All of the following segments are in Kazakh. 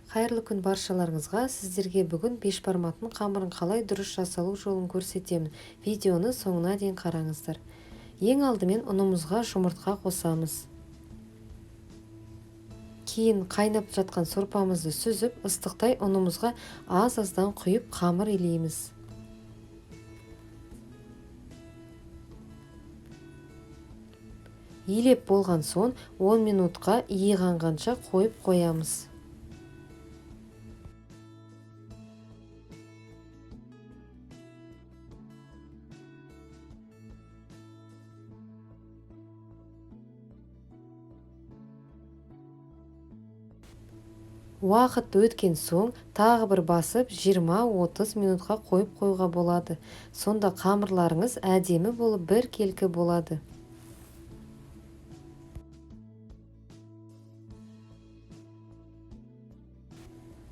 Қайырлы күн баршаларыңызға. Сіздерге бүгін бешбармақтың қамырын қалай дұрыс жасалу жолын көрсетемін. Видеоны соңына дейін қараңыздар. Ең алдымен ұнымызға жұмыртқа қосамыз. Кейін қайнап жатқан сорпамызды сүзіп, ыстықтай ұнымызға аз-аздан құйып қамыр илейміз. Илеп болған соң 10 минутқа иіғанғанша қойып қоямыз. Уақыт өткен соң тағы бір басып 20-30 минутқа қойып қоюға болады. Сонда қамырларыңыз әдемі болып бір келкі болады.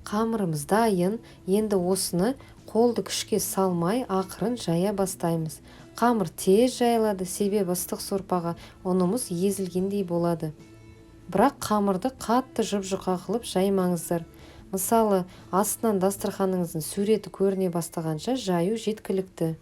Қамырымыз дайын. Енді осыны қолды күшке салмай ақырын жая бастаймыз. Қамыр тез жайылады, себебі ыстық сорпаға ұнымыз езілгендей болады. Бірақ қамырды қатты жұп-жұқа қылып жаймаңыздар. Мысалы, астынан дастарханыңыздың суреті көріне бастағанша жаю жеткілікті.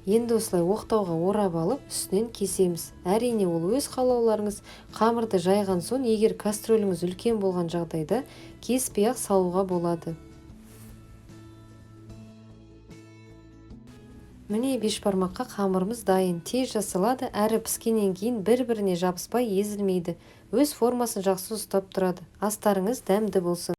Енді осылай оқтауға орап алып, үстінен кесеміз. Әрине, ол өз қалауларыңыз. Қамырды жайған соң, егер кастрөліңіз үлкен болған жағдайда, кеспей-ақ салуға болады. Міне бешбармаққа қамырымыз дайын. Тез жасалады, әрі піскеннен кейін бір-біріне жабыспай езілмейді. Өз формасын жақсы ұстап тұрады. Астарыңыз дәмді болсын.